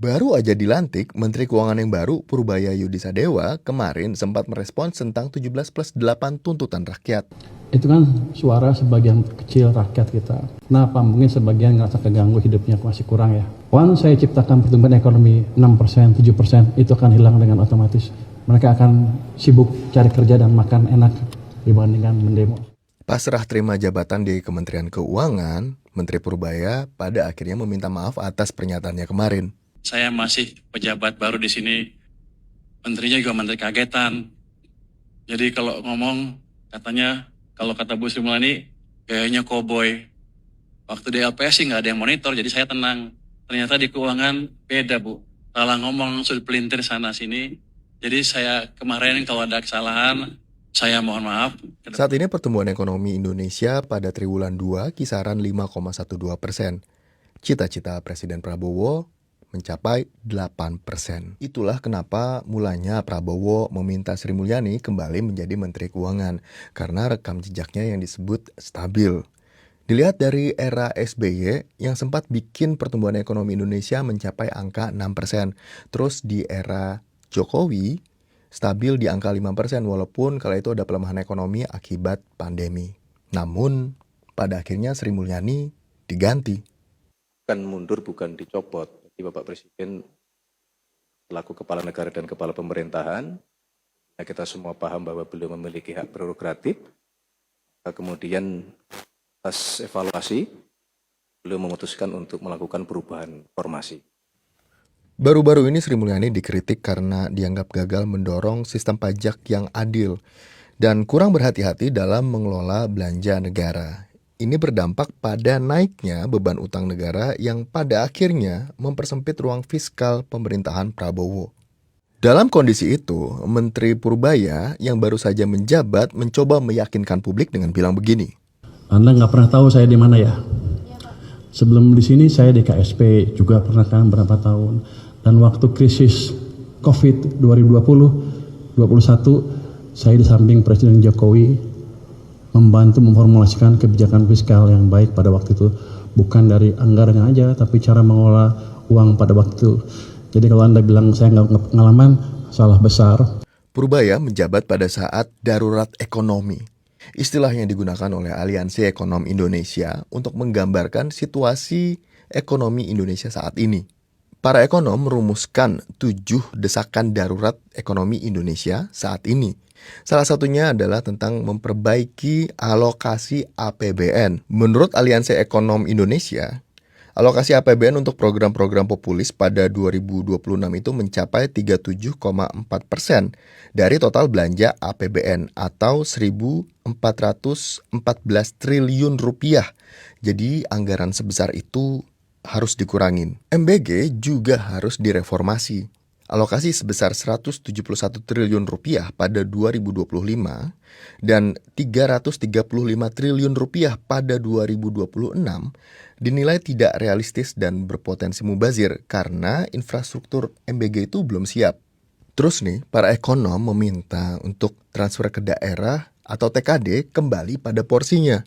Baru aja dilantik, Menteri Keuangan yang baru, Purbaya Yudisadewa, kemarin sempat merespons tentang 17+8 tuntutan rakyat. Itu kan suara sebagian kecil rakyat kita. Kenapa? Mungkin sebagian ngerasa keganggu hidupnya masih kurang ya. Once saya ciptakan pertumbuhan ekonomi 6%, 7%, itu akan hilang dengan otomatis. Mereka akan sibuk cari kerja dan makan enak dibandingkan mendemo. Pas serah terima jabatan di Kementerian Keuangan, Menteri Purbaya pada akhirnya meminta maaf atas pernyataannya kemarin. Saya masih pejabat baru di sini, menterinya juga menteri kagetan. Jadi kalau ngomong, katanya, kalau kata Bu Sri Mulyani, gayanya koboi. Waktu di LPS sih nggak ada yang monitor, jadi saya tenang. Ternyata di keuangan beda, Bu. Salah ngomong, langsung pelintir sana-sini. Jadi saya kemarin kalau ada kesalahan, saya mohon maaf. Saat ini pertumbuhan ekonomi Indonesia pada triwulan 2 kisaran 5,12%. Cita-cita Presiden Prabowo mencapai 8%. Itulah kenapa mulanya Prabowo meminta Sri Mulyani kembali menjadi Menteri Keuangan, karena rekam jejaknya yang disebut stabil. Dilihat dari era SBY yang sempat bikin pertumbuhan ekonomi Indonesia mencapai angka 6%. Terus di era Jokowi stabil di angka 5% walaupun kala itu ada pelemahan ekonomi akibat pandemi. Namun pada akhirnya Sri Mulyani diganti. Bukan mundur, bukan dicopot. Jadi Bapak Presiden selaku kepala negara dan kepala pemerintahan, kita semua paham bahwa beliau memiliki hak prerogatif. Kemudian atas evaluasi, beliau memutuskan untuk melakukan perubahan formasi. Baru-baru ini Sri Mulyani dikritik karena dianggap gagal mendorong sistem pajak yang adil dan kurang berhati-hati dalam mengelola belanja negara. Ini berdampak pada naiknya beban utang negara yang pada akhirnya mempersempit ruang fiskal pemerintahan Prabowo. Dalam kondisi itu, Menteri Purbaya yang baru saja menjabat mencoba meyakinkan publik dengan bilang begini. Anda nggak pernah tahu saya di mana ya? Sebelum di sini saya di KSP juga pernah kan berapa tahun. Dan waktu krisis COVID 2020-21, saya di samping Presiden Jokowi membantu memformulasikan kebijakan fiskal yang baik pada waktu itu. Bukan dari anggarannya aja, tapi cara mengelola uang pada waktu itu. Jadi kalau Anda bilang saya nggak pengalaman, salah besar. Purbaya menjabat pada saat darurat ekonomi. Istilah yang digunakan oleh Aliansi Ekonom Indonesia untuk menggambarkan situasi ekonomi Indonesia saat ini. Para ekonom merumuskan 7 desakan darurat ekonomi Indonesia saat ini. Salah satunya adalah tentang memperbaiki alokasi APBN. Menurut Aliansi Ekonom Indonesia, alokasi APBN untuk program-program populis pada 2026 itu mencapai 37,4% dari total belanja APBN atau 1.414 triliun rupiah. Jadi anggaran sebesar itu harus dikurangin. MBG juga harus direformasi. Alokasi sebesar 171 triliun rupiah pada 2025 dan 335 triliun rupiah pada 2026 dinilai tidak realistis dan berpotensi mubazir karena infrastruktur MBG itu belum siap. Terus nih, para ekonom meminta untuk transfer ke daerah atau TKD kembali pada porsinya.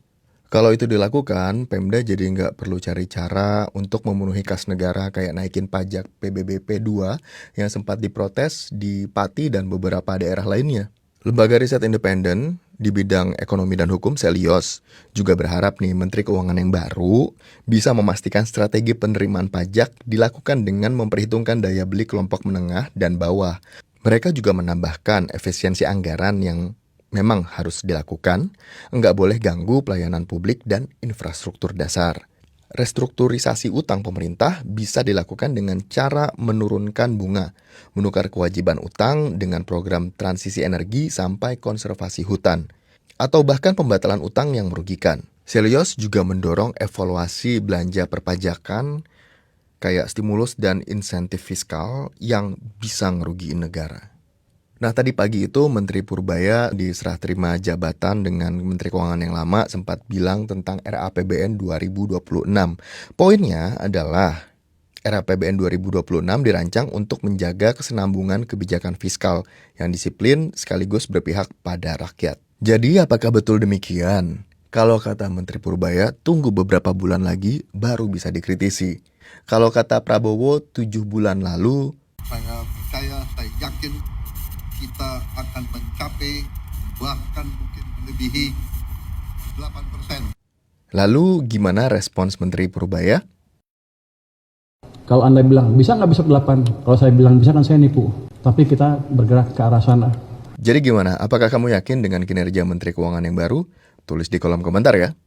Kalau itu dilakukan, Pemda jadi nggak perlu cari cara untuk memenuhi kas negara kayak naikin pajak PBBP 2 yang sempat diprotes di Pati dan beberapa daerah lainnya. Lembaga riset independen di bidang ekonomi dan hukum Selios juga berharap nih Menteri Keuangan yang baru bisa memastikan strategi penerimaan pajak dilakukan dengan memperhitungkan daya beli kelompok menengah dan bawah. Mereka juga menambahkan efisiensi anggaran yang memang harus dilakukan, nggak boleh ganggu pelayanan publik dan infrastruktur dasar. Restrukturisasi utang pemerintah bisa dilakukan dengan cara menurunkan bunga, menukar kewajiban utang dengan program transisi energi sampai konservasi hutan, atau bahkan pembatalan utang yang merugikan. Selios juga mendorong evaluasi belanja perpajakan kayak stimulus dan insentif fiskal yang bisa ngerugiin negara. Nah, tadi pagi itu Menteri Purbaya diserah terima jabatan dengan Menteri Keuangan yang lama sempat bilang tentang RAPBN 2026. Poinnya adalah RAPBN 2026 dirancang untuk menjaga kesinambungan kebijakan fiskal yang disiplin sekaligus berpihak pada rakyat. Jadi apakah betul demikian? Kalau kata Menteri Purbaya, tunggu beberapa bulan lagi baru bisa dikritisi. Kalau kata Prabowo 7 bulan lalu, Saya percaya, saya yakin kita akan mencapai bahkan mungkin melebihi 8%. lalu gimana respons Menteri Purbaya? Kalau Anda bilang, bisa nggak besok 8? Kalau saya bilang bisa kan saya nipu. Tapi kita bergerak ke arah sana. Jadi gimana? Apakah kamu yakin dengan kinerja Menteri Keuangan yang baru? Tulis di kolom komentar ya.